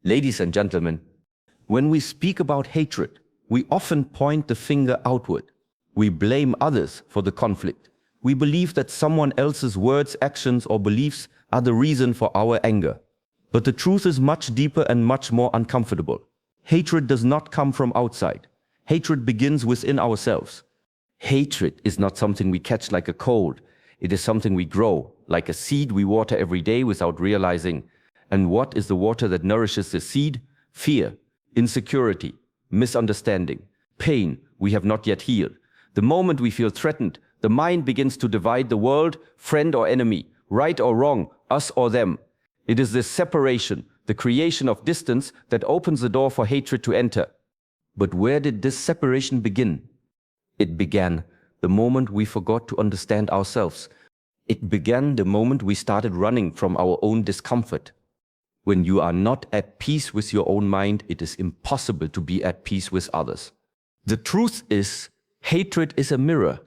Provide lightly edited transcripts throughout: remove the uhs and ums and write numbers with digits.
Ladies and gentlemen, when we speak about hatred, we often point the finger outward. We blame others for the conflict. We believe that someone else's words, actions, or beliefs are the reason for our anger. But the truth is much deeper and much more uncomfortable. Hatred does not come from outside. Hatred begins within ourselves. Hatred is not something we catch like a cold. It is something we grow, like a seed we water every day without realizing. And what is the water that nourishes the seed? Fear, insecurity, misunderstanding, pain we have not yet healed. The moment we feel threatened, the mind begins to divide the world, friend or enemy, right or wrong, us or them. It is this separation, the creation of distance, that opens the door for hatred to enter. But where did this separation begin? It began the moment we forgot to understand ourselves. It began the moment we started running from our own discomfort. When you are not at peace with your own mind, it is impossible to be at peace with others. The truth is, hatred is a mirror.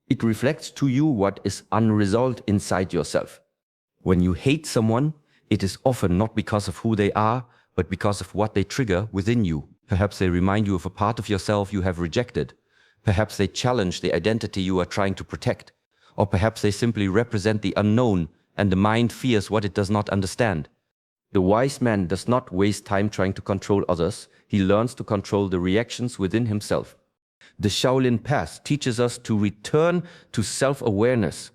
It reflects to you what is unresolved inside yourself. When you hate someone, it is often not because of who they are, but because of what they trigger within you. Perhaps they remind you of a part of yourself you have rejected. Perhaps they challenge the identity you are trying to protect. Or perhaps they simply represent the unknown, and the mind fears what it does not understand. The wise man does not waste time trying to control others. He learns to control the reactions within himself. The Shaolin Path teaches us to return to self-awareness,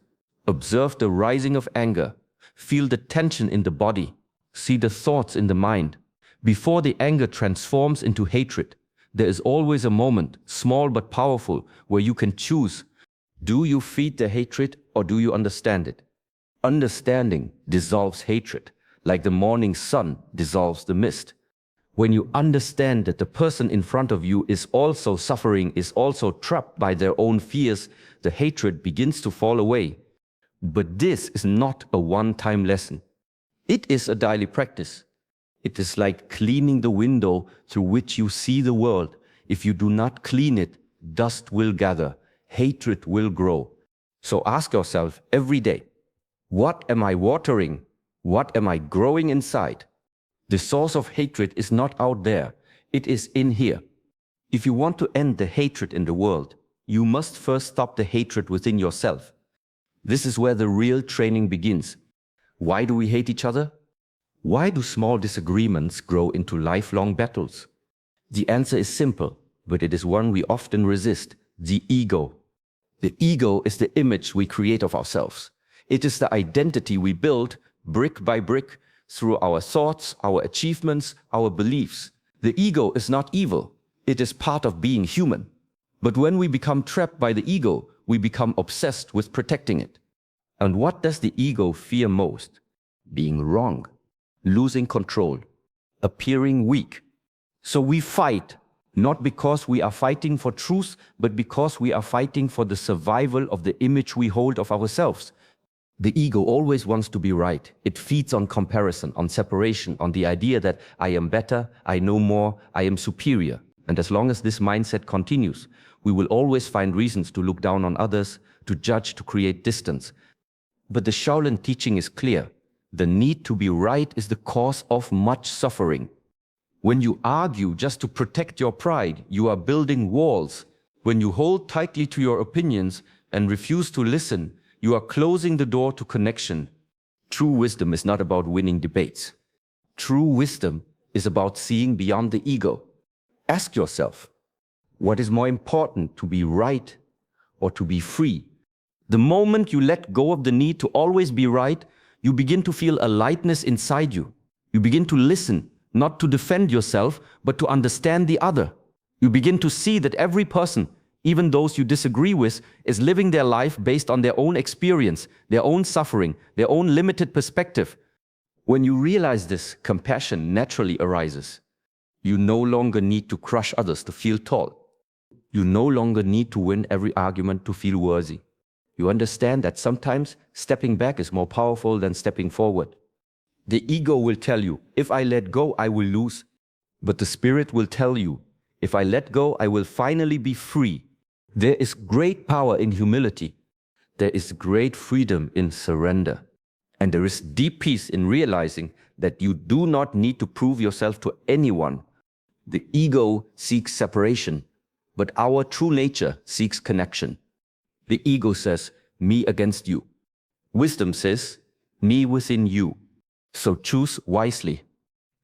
observe the rising of anger, feel the tension in the body, see the thoughts in the mind. Before the anger transforms into hatred, there is always a moment, small but powerful, where you can choose. Do you feed the hatred or do you understand it? Understanding dissolves hatred, like the morning sun dissolves the mist. When you understand that the person in front of you is also suffering, is also trapped by their own fears, the hatred begins to fall away. But this is not a one-time lesson. It is a daily practice. It is like cleaning the window through which you see the world. If you do not clean it, dust will gather, hatred will grow. So ask yourself every day, what am I watering? What am I growing inside? The source of hatred is not out there, it is in here. If you want to end the hatred in the world, you must first stop the hatred within yourself. This is where the real training begins. Why do we hate each other? Why do small disagreements grow into lifelong battles? The answer is simple, but it is one we often resist: the ego. The ego is the image we create of ourselves. It is the identity we build brick by brick through our thoughts, our achievements, our beliefs. The ego is not evil. It is part of being human. But when we become trapped by the ego, we become obsessed with protecting it. And what does the ego fear most? Being wrong, losing control, appearing weak. So we fight, not because we are fighting for truth, but because we are fighting for the survival of the image we hold of ourselves. The ego always wants to be right. It feeds on comparison, on separation, on the idea that I am better, I know more, I am superior. And as long as this mindset continues, we will always find reasons to look down on others, to judge, to create distance. But the Shaolin teaching is clear. The need to be right is the cause of much suffering. When you argue just to protect your pride, you are building walls. When you hold tightly to your opinions and refuse to listen, you are closing the door to connection. True wisdom is not about winning debates. True wisdom is about seeing beyond the ego. Ask yourself, what is more important, to be right or to be free? The moment you let go of the need to always be right, you begin to feel a lightness inside you. You begin to listen, not to defend yourself, but to understand the other. You begin to see that every person, even those you disagree with, is living their life based on their own experience, their own suffering, their own limited perspective. When you realize this, compassion naturally arises. You no longer need to crush others to feel tall. You no longer need to win every argument to feel worthy. You understand that sometimes stepping back is more powerful than stepping forward. The ego will tell you, if I let go, I will lose. But the spirit will tell you, if I let go, I will finally be free. There is great power in humility. There is great freedom in surrender. And there is deep peace in realizing that you do not need to prove yourself to anyone. The ego seeks separation, but our true nature seeks connection. The ego says, me against you. Wisdom says, me within you. So choose wisely.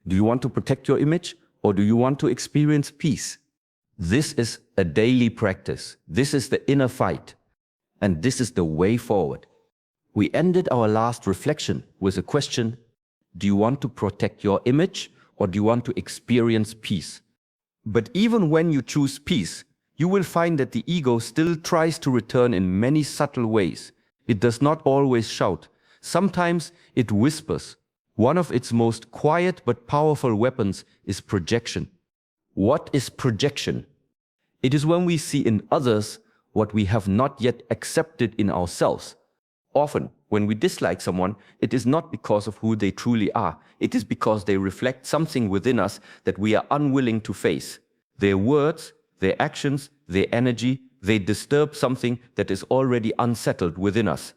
Do you want to protect your image, or do you want to experience peace? This is a daily practice. This is the inner fight. And this is the way forward. We ended our last reflection with a question: do you want to protect your image, or do you want to experience peace? But even when you choose peace, you will find that the ego still tries to return in many subtle ways. It does not always shout. Sometimes it whispers. One of its most quiet but powerful weapons is projection. What is projection? It is when we see in others what we have not yet accepted in ourselves. Often, when we dislike someone, it is not because of who they truly are. It is because they reflect something within us that we are unwilling to face. Their words, their actions, their energy, they disturb something that is already unsettled within us.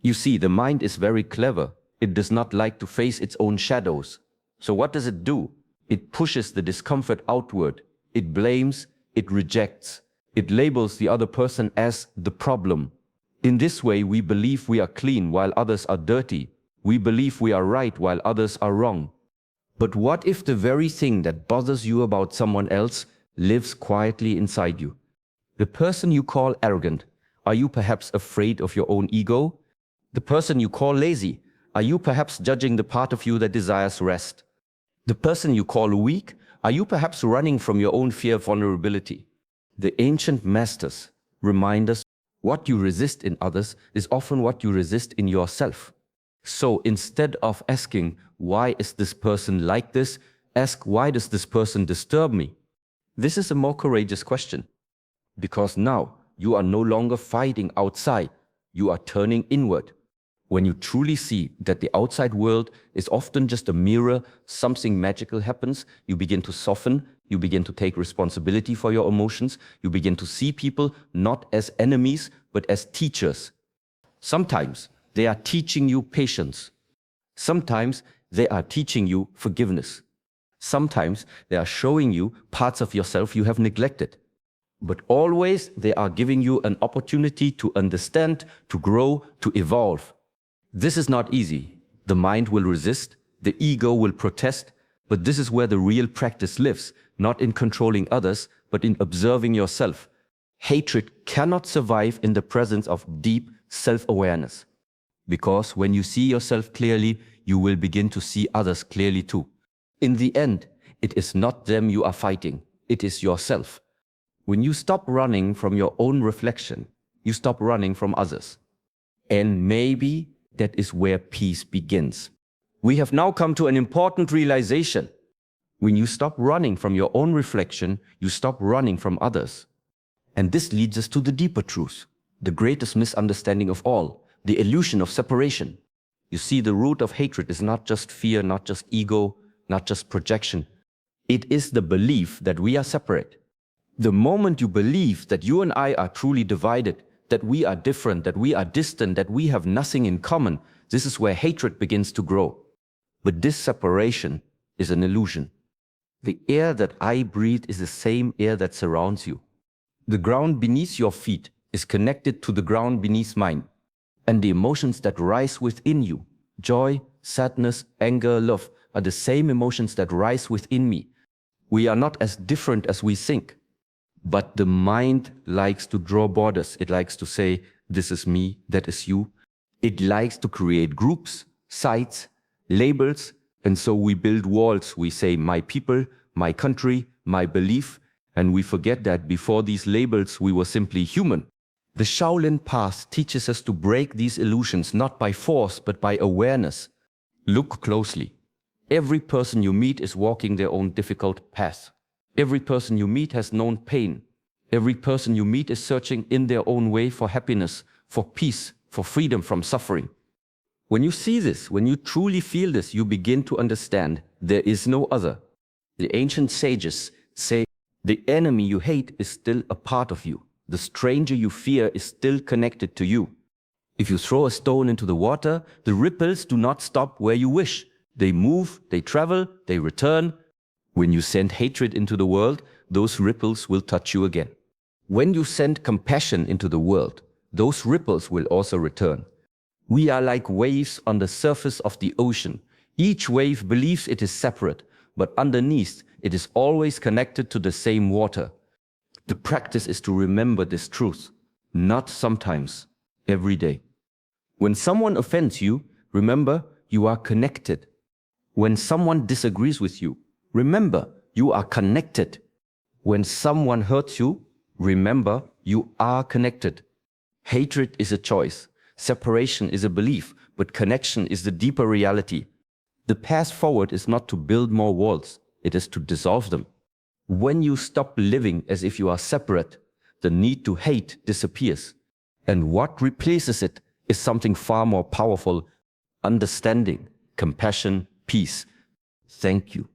You see, the mind is very clever. It does not like to face its own shadows. So what does it do? It pushes the discomfort outward. It blames, it rejects. It labels the other person as the problem. In this way, we believe we are clean while others are dirty. We believe we are right while others are wrong. But what if the very thing that bothers you about someone else lives quietly inside you? The person you call arrogant, are you perhaps afraid of your own ego? The person you call lazy, are you perhaps judging the part of you that desires rest? The person you call weak, are you perhaps running from your own fear of vulnerability? The ancient masters remind us what you resist in others is often what you resist in yourself. So instead of asking, why is this person like this? Ask, why does this person disturb me? This is a more courageous question. Because now you are no longer fighting outside, you are turning inward. When you truly see that the outside world is often just a mirror, something magical happens, you begin to soften, you begin to take responsibility for your emotions, you begin to see people not as enemies, but as teachers. Sometimes they are teaching you patience. Sometimes they are teaching you forgiveness. Sometimes they are showing you parts of yourself you have neglected. But always they are giving you an opportunity to understand, to grow, to evolve. This is not easy. The mind will resist, the ego will protest, but this is where the real practice lives, not in controlling others, but in observing yourself. Hatred cannot survive in the presence of deep self-awareness. Because when you see yourself clearly, you will begin to see others clearly too. In the end, it is not them you are fighting, it is yourself. When you stop running from your own reflection, you stop running from others. And maybe that is where peace begins. We have now come to an important realization. When you stop running from your own reflection, you stop running from others. And this leads us to the deeper truth, the greatest misunderstanding of all, the illusion of separation. You see, the root of hatred is not just fear, not just ego, not just projection. It is the belief that we are separate. The moment you believe that you and I are truly divided, that we are different, that we are distant, that we have nothing in common, this is where hatred begins to grow. But this separation is an illusion. The air that I breathe is the same air that surrounds you. The ground beneath your feet is connected to the ground beneath mine. And the emotions that rise within you, joy, sadness, anger, love, are the same emotions that rise within me. We are not as different as we think. But the mind likes to draw borders. It likes to say, this is me, that is you. It likes to create groups, sites, labels, and so we build walls. We say, my people, my country, my belief, and we forget that before these labels we were simply human. The Shaolin path teaches us to break these illusions not by force but by awareness. Look closely. Every person you meet is walking their own difficult path. Every person you meet has known pain. Every person you meet is searching in their own way for happiness, for peace, for freedom from suffering. When you see this, when you truly feel this, you begin to understand there is no other. The ancient sages say the enemy you hate is still a part of you. The stranger you fear is still connected to you. If you throw a stone into the water, the ripples do not stop where you wish. They move, they travel, they return. When you send hatred into the world, those ripples will touch you again. When you send compassion into the world, those ripples will also return. We are like waves on the surface of the ocean. Each wave believes it is separate, but underneath it is always connected to the same water. The practice is to remember this truth, not sometimes, every day. When someone offends you, remember you are connected. When someone disagrees with you, remember you are connected. When someone hurts you, remember you are connected. Hatred is a choice. Separation is a belief, but connection is the deeper reality. The path forward is not to build more walls, it is to dissolve them. When you stop living as if you are separate, the need to hate disappears. And what replaces it is something far more powerful: understanding, compassion, peace. Thank you.